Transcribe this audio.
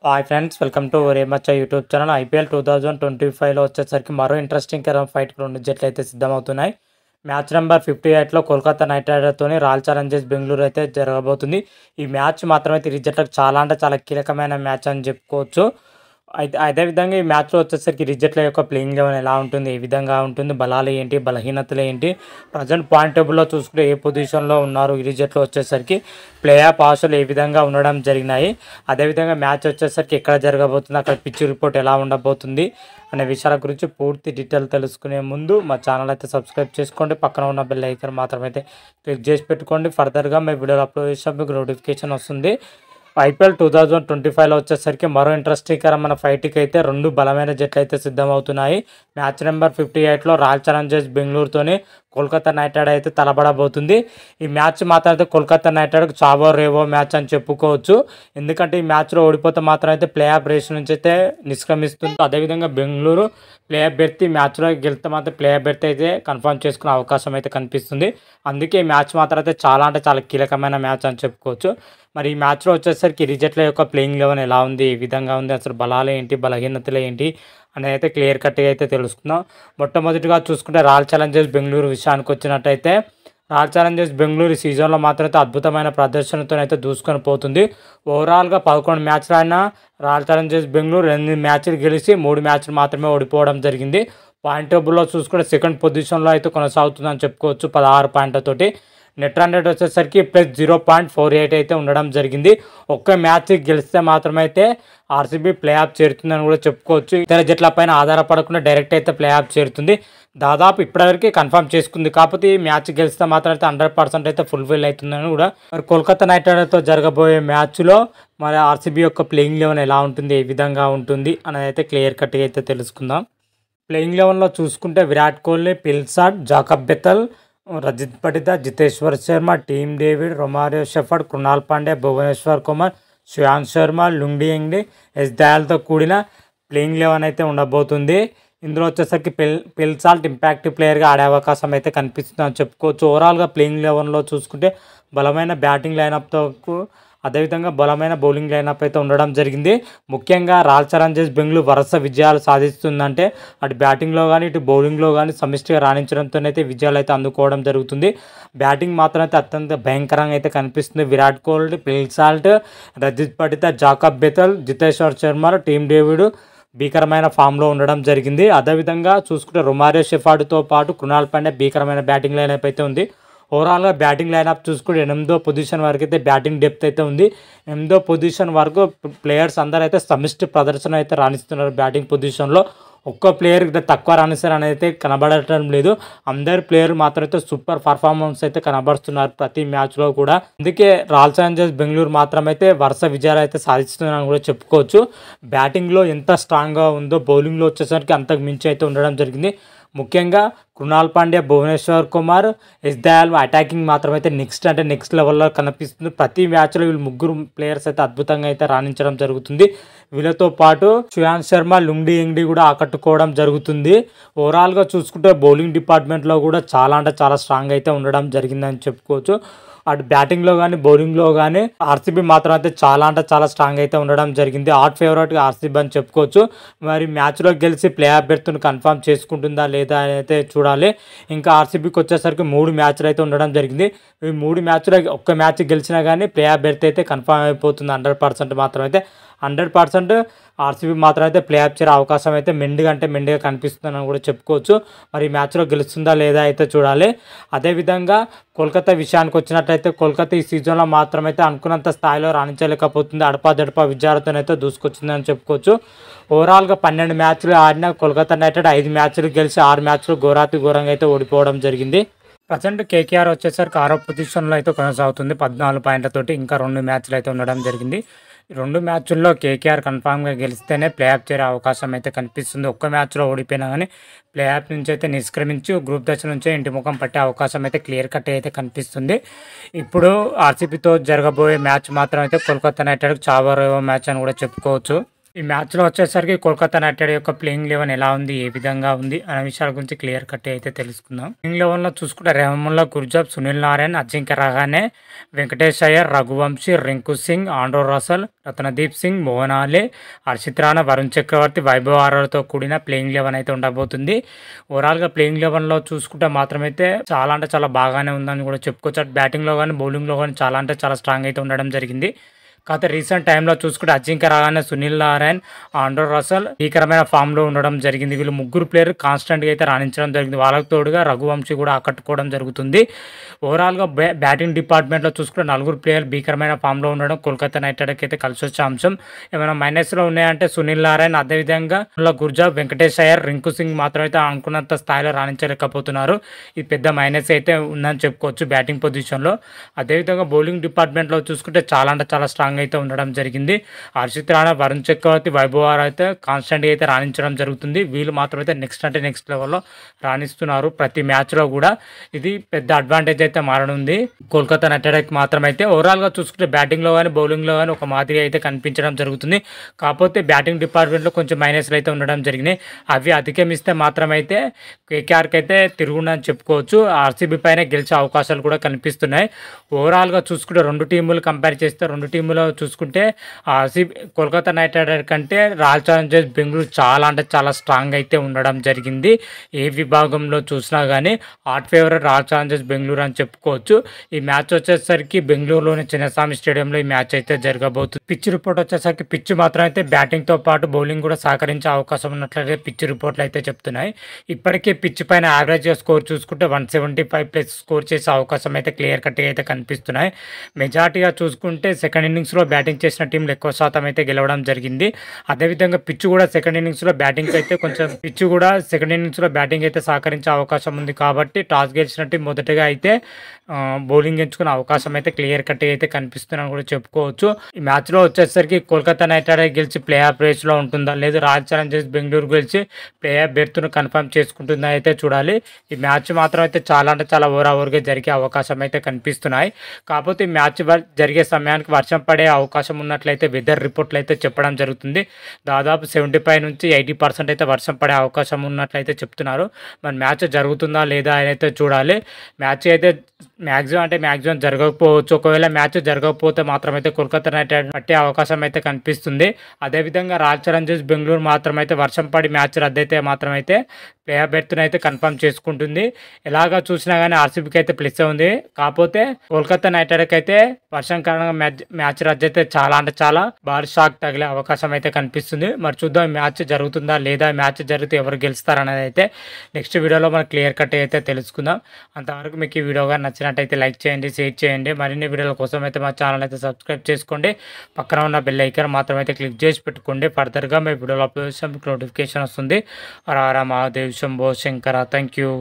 Hi friends, welcome to రేమచ్చ YouTube channel. IPL 2025లో వచ్చేసరికి మరో ఇంట్రెస్టింగ్ ఫైట్కి రెండు జట్లు అయితే సిద్ధమవుతున్నాయి. మ్యాచ్ నెంబర్ 58లో కోల్కతా నైట్ రైడర్తోని రాయల్ ఛాలెంజర్స్ బెంగళూరు అయితే జరగబోతుంది. ఈ మ్యాచ్ మాత్రమే ఇరు జట్లకు చాలా అంటే చాలా కీలకమైన మ్యాచ్ అని చెప్పుకోవచ్చు. అదేవిధంగా ఈ మ్యాచ్లో వచ్చేసరికి ఇరు జట్ల యొక్క ప్లేయింగ్ లెవెన్ ఎలా ఉంటుంది, ఏ విధంగా ఉంటుంది, బలాలు ఏంటి, బలహీనతలు ఏంటి, ప్రజెంట్ పాయింట్ టేబుల్లో చూసుకుంటే ఏ పొజిషన్లో ఉన్నారు ఇరు జట్లు వచ్చేసరికి, ప్లే ఆఫ్ ఆశలు ఏ విధంగా ఉండడం జరిగినాయి, అదేవిధంగా మ్యాచ్ వచ్చేసరికి ఎక్కడ జరగబోతుంది, అక్కడ పిచ్ రిపోర్ట్ ఎలా ఉండబోతుంది అనే విషయాల గురించి పూర్తి డీటెయిల్ తెలుసుకునే ముందు మా ఛానల్ అయితే సబ్స్క్రైబ్ చేసుకోండి. పక్కన ఉన్న బెల్ ఐకాన్ మాత్రమైతే క్లిక్ చేసి పెట్టుకోండి. ఫర్దర్గా మీ వీడియోలు అప్లోడ్ చేసినా మీకు నోటిఫికేషన్ వస్తుంది. ఐపీఎల్ 2025లో వచ్చేసరికి మరో ఇంట్రెస్టింగ్కరమైన ఫైట్కి అయితే రెండు బలమైన జట్లు అయితే సిద్ధమవుతున్నాయి. మ్యాచ్ నెంబర్ 58లో రాయల్ ఛాలెంజర్స్ బెంగళూరుతోని కోల్కతా నైట్ రైడర్ అయితే తలబడబోతుంది. ఈ మ్యాచ్ మాత్రం అయితే కోల్కతా నైట్ రైడర్కి చావో రేవో మ్యాచ్ అని చెప్పుకోవచ్చు. ఎందుకంటే ఈ మ్యాచ్లో ఓడిపోతే మాత్రం అయితే ప్లే ఆఫ్ రేస్ నుంచి అయితే నిష్క్రమిస్తుంది. అదేవిధంగా బెంగళూరు ప్లే ఆఫ్ బెర్త్ మ్యాచ్లో గెలిస్తే మాత్రం ప్లే ఆఫ్ బెర్త్ అయితే కన్ఫర్మ్ చేసుకునే అవకాశం అయితే కనిపిస్తుంది. అందుకే ఈ మ్యాచ్ మాత్రం అయితే చాలా అంటే చాలా కీలకమైన మ్యాచ్ అని చెప్పుకోవచ్చు. మరి ఈ మ్యాచ్లో వచ్చేసరికి ఇరు జట్ల యొక్క ప్లేయింగ్ లెవెన్ ఎలా ఉంది, ఏ విధంగా ఉంది, అసలు బలాలు ఏంటి, బలహీనతలు ఏంటి అనేది అయితే క్లియర్ కట్గా అయితే తెలుసుకుందాం. మొట్టమొదటిగా చూసుకుంటే రాయల్ ఛాలెంజర్స్ బెంగళూరు విషయానికి వచ్చినట్టయితే రాయల్ ఛాలెంజర్స్ బెంగళూరు సీజన్లో మాత్రం అయితే అద్భుతమైన ప్రదర్శనతో అయితే దూసుకొని పోతుంది. ఓవరాల్గా 11 మ్యాచ్లు అయినా రాయల్ ఛాలెంజర్స్ బెంగళూరు 8 మ్యాచ్లు గెలిచి 3 మ్యాచ్లు మాత్రమే ఓడిపోవడం జరిగింది. పాయింట్ టేబుల్లో చూసుకుంటే సెకండ్ పొజిషన్లో అయితే కొనసాగుతుందని చెప్పుకోవచ్చు 16 పాయింట్లతోటి. నెట్ రన్ రేట్ వచ్చేసరికి +0.48 అయితే ఉండడం జరిగింది. ఒక్క మ్యాచ్ గెలిస్తే మాత్రమైతే ఆర్సీబీ ప్లే ఆఫ్ చేరుతుందని కూడా చెప్పుకోవచ్చు. ఇతర జట్ల పైన ఆధారపడకుండా డైరెక్ట్ అయితే ప్లే ఆఫ్ చేరుతుంది. దాదాపు ఇప్పటివరకు కన్ఫర్మ్ చేసుకుంది. కాకపోతే ఈ మ్యాచ్ గెలిస్తే మాత్రం అయితే 100% అయితే ఫుల్ఫిల్ అవుతుందని కూడా. మరి కోల్కతా నైట్ రైడర్తో జరగబోయే మ్యాచ్లో మరి ఆర్సీబీ యొక్క ప్లేయింగ్ లెవెన్ ఎలా ఉంటుంది, ఏ విధంగా ఉంటుంది అనేది అయితే క్లియర్ కట్గా అయితే తెలుసుకుందాం. ప్లేయింగ్ లెవెన్లో చూసుకుంటే Virat Kohli, Phil Salt, Jacob Bethell, Rajat Patidar, Jiteshwar Sharma, Tim David, Romario Shepherd, Krunal Pandya, Bhuvneshwar Kumar, Shreyans Sharma, Lungi Ngidi, S దయాల్తో కూడిన ప్లేయింగ్ లెవెన్ అయితే ఉండబోతుంది. ఇందులో వచ్చేసరికి పిల్సాల్ట్ ఇంపాక్ట్ ప్లేయర్గా ఆడే అవకాశం అయితే కనిపిస్తుంది అని చెప్పుకోవచ్చు. ఓవరాల్గా ప్లేయింగ్ లెవెన్లో చూసుకుంటే బలమైన బ్యాటింగ్ లైనప్తో అదేవిధంగా బలమైన బౌలింగ్ లైనప్ అయితే ఉండడం జరిగింది. ముఖ్యంగా రాయల్ ఛాలెంజర్స్ బెంగళూరు వరుస విజయాలు సాధిస్తుందంటే అటు బ్యాటింగ్లో కానీ ఇటు బౌలింగ్లో కానీ సమిష్టిగా రాణించడంతోనైతే విజయాలు అయితే అందుకోవడం జరుగుతుంది. బ్యాటింగ్ మాత్రం అయితే అత్యంత భయంకరంగా అయితే కనిపిస్తుంది. Virat Kohli, Phil Salt, Rajat Patidar, Jacob Bethell, Jiteshwar Sharma, Tim David భీకరమైన ఫామ్లో ఉండడం జరిగింది. అదేవిధంగా చూసుకుంటే రొమారియో షెఫర్డ్తో పాటు కృణాల్ పాండ్యా భీకరమైన బ్యాటింగ్ లైనప్ అయితే ఉంది. ఓవరాల్గా బ్యాటింగ్ లైనప్ చూసుకుంటే 8వ పొజిషన్ వరకు అయితే బ్యాటింగ్ డెప్త్ అయితే ఉంది. 8వ పొజిషన్ వరకు ప్లేయర్స్ అందరూ అయితే సమిష్టి ప్రదర్శన అయితే రాణిస్తున్నారు. బ్యాటింగ్ పొజిషన్లో ఒక్క ప్లేయర్ తక్కువ రాణిస్తారు అనేది అయితే కనబడటం లేదు. అందరు ప్లేయర్ మాత్రం అయితే సూపర్ పర్ఫార్మెన్స్ అయితే కనబరుస్తున్నారు ప్రతి మ్యాచ్లో కూడా. అందుకే రాయల్ ఛాలెంజర్స్ బెంగళూరు మాత్రం అయితే వరుస విజయాలు అయితే సాధిస్తుందని కూడా చెప్పుకోవచ్చు. బ్యాటింగ్లో ఎంత స్ట్రాంగ్గా ఉందో బౌలింగ్లో వచ్చేసరికి అంతకు మించి అయితే ఉండడం జరిగింది. ముఖ్యంగా కృణాల్ పాండ్యా, భువనేశ్వర్ కుమార్, ఎస్ దయాల్ అటాకింగ్ మాత్రం అయితే నెక్స్ట్ లెవెల్లో కనిపిస్తుంది. ప్రతి మ్యాచ్లో వీళ్ళు ముగ్గురు ప్లేయర్స్ అయితే అద్భుతంగా అయితే రాణించడం జరుగుతుంది. వీళ్ళతో పాటు శ్రేయాన్స్ శర్మ, లుంగ్డి ఎంగ్డి కూడా ఆకట్టుకోవడం జరుగుతుంది. ఓవరాల్గా చూసుకుంటే బౌలింగ్ డిపార్ట్మెంట్లో కూడా చాలా అంటే చాలా స్ట్రాంగ్ అయితే ఉండడం జరిగిందని చెప్పుకోవచ్చు. అటు బ్యాటింగ్లో కానీ బౌలింగ్లో కానీ ఆర్సీబీ మాత్రం అయితే చాలా అంటే చాలా స్ట్రాంగ్ అయితే ఉండడం జరిగింది. హాట్ ఫేవరెట్గా ఆర్సీబీ అని చెప్పుకోవచ్చు. మరి మ్యాచ్లో గెలిచి ప్లే ఆఫ్ బెర్త్ను కన్ఫర్మ్ చేసుకుంటుందా లేదా అని అయితే చూడాలి. ఇంకా ఆర్సీబీకి వచ్చేసరికి 3 మ్యాచ్లు అయితే ఉండడం జరిగింది. ఈ 3 మ్యాచ్లో ఒక్క మ్యాచ్ గెలిచినా కానీ ప్లే ఆఫ్ బెర్త్ అయితే కన్ఫర్మ్ అయిపోతుంది. 100% మాత్రం అయితే 100% ఆర్సీబీ మాత్రం అయితే ప్లే ఆఫ్ చేరే అవకాశం అయితే మెండుగా కనిపిస్తుందని కూడా చెప్పుకోవచ్చు. మరి ఈ మ్యాచ్లో గెలుస్తుందా లేదా అయితే చూడాలి. అదేవిధంగా కోల్కతా విషయానికి వచ్చినట్లయితే కోల్కతా ఈ సీజన్లో మాత్రం అయితే అనుకున్నంత స్థాయిలో రాణించలేకపోతుంది. అడపాదడపా విజయాలతోనైతే దూసుకొచ్చిందని చెప్పుకోవచ్చు. ఓవరాల్గా 12 మ్యాచ్లు ఆడిన కోల్కతా నైట్ రైడర్ 5 మ్యాచ్లు గెలిచి 6 మ్యాచ్లు ఘోరంగా అయితే ఓడిపోవడం జరిగింది. ప్రజెంట్ కేకేఆర్ వచ్చేసరికి 6వ పొజిషన్లో అయితే కొనసాగుతుంది 14 పాయింట్లతోటి. ఇంకా 2 మ్యాచ్లు అయితే ఉండడం జరిగింది. 2 మ్యాచ్ల్లో కేకేఆర్ కన్ఫామ్గా గెలిస్తేనే ప్లే ఆఫ్ చేరే అవకాశం అయితే కనిపిస్తుంది. ఒక్క మ్యాచ్లో ఓడిపోయినా కానీ ప్లే ఆఫ్ నుంచి అయితే నిష్క్రమించి గ్రూప్ దశ నుంచే ఇంటి ముఖం పట్టే అవకాశం అయితే క్లియర్ కట్ అయితే కనిపిస్తుంది. ఇప్పుడు ఆర్సీబీతో జరగబోయే మ్యాచ్ మాత్రం అయితే కోల్కతా నైట్ రైడర్కి చావో రేవో మ్యాచ్ అని కూడా చెప్పుకోవచ్చు. ఈ మ్యాచ్‌లో వచ్చేసరికి కోల్కతా నైట్ రైడర్ యొక్క ప్లేయింగ్ 11 ఎలా ఉంది? ఏ విధంగా ఉంది? అనే విషయాల గురించి క్లియర్ కట్ అయితే తెలుసుకుందాం. ప్లేయింగ్ 11లో చూసుకుంటే రెహమాన్‌లా గుర్జాప్, సునీల్ నారాయణ్, అజింక్య రహానే, వెంకటేష్ అయ్యర్, రఘువంశీ, రింకు సింగ్, ఆండ్రూ రసల్, రతనదీప్ సింగ్, మోహన్ ఆలే, హర్షిత్ రాణా, వరుణ్ చక్రవర్తి, వైభవ్ ఆరోరాతో కూడిన ప్లేయింగ్ 11 అయితే ఉండబోతుంది. ఓవరాల్‌గా ప్లేయింగ్ 11లో చూసుకుంటే మాత్రమైతే చాలా అంటే చాలా బాగానే ఉందని కూడా చెప్పుకోవచ్చు. అటు బ్యాటింగ్‌లో గానీ, బౌలింగ్‌లో గానీ చాలా అంటే చాలా స్ట్రాంగ్ అయితే ఉండడం జరిగింది. కాకపోతే రీసెంట్ టైంలో చూసుకుంటే అజింక్య రహానే, సునీల్ నారాయణ్, ఆండ్రూ రసల్ భీకరమైన ఫామ్‌లో ఉండడం జరిగింది. వీళ్ళు ముగ్గురు ప్లేయర్ కాన్స్టెంట్‌గా అయితే రాణించడం జరిగింది. వాళ్ళకు తోడుగా రఘువంశీ కూడా ఆకట్టుకోవడం జరుగుతుంది. ఓవరాల్‌గా బ్యాటింగ్ డిపార్ట్మెంట్‌లో చూసుకుంటే నలుగురు ప్లేయర్ భీకరమైన ఫామ్‌లో ఉండడం కోల్కతా నైట్ రైడర్స్‌కి అయితే కలిసి వచ్చే అంశం. ఏమైనా మైనస్‌లో ఉన్నాయంటే సునీల్ నారాయణ్, అదేవిధంగా గుర్జాప్, వెంకటేష్ అయ్యర్, రింకు సింగ్ మాత్రం అయితే అనుకున్నంత స్థాయిలో రాణించలేకపోతున్నారు. ఇది పెద్ద మైనస్ అయితే ఉందని చెప్పుకోవచ్చు బ్యాటింగ్ పొజిషన్‌లో. అదేవిధంగా బౌలింగ్ డిపార్ట్మెంట్‌లో చూసుకుంటే చాలా అంటే చాలా స్ట్రాంగ్ అయితే ఉండడం జరిగింది. హర్షిత్ రాణా, వరుణ్ చక్రవర్తి, వైభవ్ ఆరోరా అయితే కాన్స్టెంట్‌గా అయితే రాణించడం జరుగుతుంది. వీళ్ళు మాత్రం అయితే నెక్స్ట్ లెవెల్‌లో రాణిస్తున్నారు ప్రతి మ్యాచ్‌లో కూడా. ఇది పెద్ద అడ్వాంటేజ్ అయితే మారనుంది కోల్కతా నైట్ రైడర్స్‌కి మాత్రం అయితే. ఓవరాల్‌గా చూసుకుంటే బ్యాటింగ్‌లో గానీ, బౌలింగ్‌లో గానీ ఒక మాదిరి అయితే కనిపించడం జరుగుతుంది. కాకపోతే బ్యాటింగ్ డిపార్ట్మెంట్‌లో కొంచెం మైనస్‌లు అయితే ఉండడం జరిగినాయి. అవి అధిగమిస్తే మాత్రమైతే కేకేఆర్‌కి అయితే తిరుగుండని చెప్పుకోవచ్చు. ఆర్‌సీబీ పైన గెలిచే అవకాశాలు కూడా కనిపిస్తున్నాయి. ఓవరాల్‌గా చూసుకుంటే రెండు టీములు కంపేర్ చేస్తే రెండు టీములో చూసుకుంటే కోల్కతా నైట్ రైడర్ కంటే రాయల్ ఛాలెంజర్స్ బెంగళూరు చాలా అంటే చాలా స్ట్రాంగ్ అయితే ఉండడం జరిగింది. ఏ విభాగంలో చూసినా కానీ hot favourite royal challengers Bengaluru అని చెప్పుకోవచ్చు. ఈ మ్యాచ్ వచ్చేసరికి బెంగళూరులోని చిన్నస్వామి స్టేడియంలో ఈ మ్యాచ్ అయితే జరగబోతుంది. పిచ్ రిపోర్ట్ వచ్చేసరికి పిచ్ మాత్రం అయితే బ్యాటింగ్తో పాటు బౌలింగ్ కూడా సహకరించే అవకాశం ఉన్నట్లయితే పిచ్ రిపోర్ట్లు అయితే చెప్తున్నాయి. ఇప్పటికే పిచ్ పైన యావరేజ్ స్కోర్ చూసుకుంటే 175+ స్కోర్ చేసే అవకాశం అయితే క్లియర్ కట్గా అయితే కనిపిస్తున్నాయి. మెజార్టీగా చూసుకుంటే సెకండ్ ఇన్నింగ్స్లో బ్యాటింగ్ చేసిన టీంలు ఎక్కువ శాతం అయితే గెలవడం జరిగింది. అదేవిధంగా పిచ్ కూడా సెకండ్ ఇన్నింగ్స్లో బ్యాటింగ్ అయితే సహకరించే అవకాశం ఉంది. కాబట్టి టాస్ గెలిచిన టీం మొదటగా అయితే బౌలింగ్ ఎంచుకునే అవకాశం అయితే క్లియర్ కట్గా అయితే కనిపిస్తుందని కూడా చెప్పుకోవచ్చు. ఈ మ్యాచ్లో వచ్చేసరికి కోల్కతా నైట్ రైడర్స్ గెలిచి ప్లే ఆఫ్ రేస్లో ఉంటుందా, లేదా రాయల్ ఛాలెంజర్స్ బెంగళూరు గెలిచి ప్లే ఆఫ్ బెర్త్ను కన్ఫర్మ్ చేసుకుంటుందా అయితే చూడాలి. ఈ మ్యాచ్ మాత్రం అయితే చాలా అంటే చాలా ఓవర్గా జరిగే అవకాశం అయితే కనిపిస్తున్నాయి. కాకపోతే ఈ మ్యాచ్ జరిగే సమయానికి వర్షం పడే అవకాశం ఉన్నట్లయితే వెదర్ రిపోర్ట్లు అయితే చెప్పడం జరుగుతుంది. దాదాపు 75 నుంచి 80% అయితే వర్షం పడే అవకాశం ఉన్నట్లయితే చెప్తున్నారు. మరి మ్యాచ్ జరుగుతుందా లేదా అని అయితే చూడాలి. మ్యాచ్ అయితే మ్యాక్సిమం జరగకపోవచ్చు. ఒకవేళ మ్యాచ్ జరగకపోతే మాత్రమైతే కోల్కతా నైట్ రైడర్స్ పట్టే అవకాశం అయితే కనిపిస్తుంది. అదేవిధంగా రాయల్ ఛాలెంజర్స్ బెంగళూరు మాత్రమైతే వర్షం పడి మ్యాచ్ రద్దయితే మాత్రమైతే ప్లే ఆఫ్ బెర్త్ను అయితే కన్ఫర్మ్ చేసుకుంటుంది. ఎలాగా చూసినా కానీ ఆర్సీబీకి అయితే ప్లస్ ఉంది. కాకపోతే కోల్కతా నైట్ రైడర్స్కి అయితే వర్షం కారణంగా మ్యాచ్ రద్దు అయితే చాలా అంటే చాలా భారీ షాక్ తగిలే అవకాశం అయితే కనిపిస్తుంది. మరి చూద్దాం మ్యాచ్ జరుగుతుందా లేదా, మ్యాచ్ జరిగితే ఎవరు గెలుస్తారనేది అయితే నెక్స్ట్ వీడియోలో మనం క్లియర్ కట్ అయితే తెలుసుకుందాం. అంతవరకు మీకు ఈ వీడియోగా నచ్చినట్టయితే లైక్ చేయండి, షేర్ చేయండి. మరిన్ని వీడియోల కోసం అయితే మా ఛానల్ అయితే సబ్స్క్రైబ్ చేసుకోండి. పక్కన ఉన్న బెల్ ఐకాన్ మాత్రం అయితే క్లిక్ చేసి పెట్టుకోండి. ఫర్దర్గా మీ వీడియోలో అప్లోడ్ చేస్తే మీకు నోటిఫికేషన్ వస్తుంది. హర హర మహాదేవ్ శంభో శంకర. Thank you.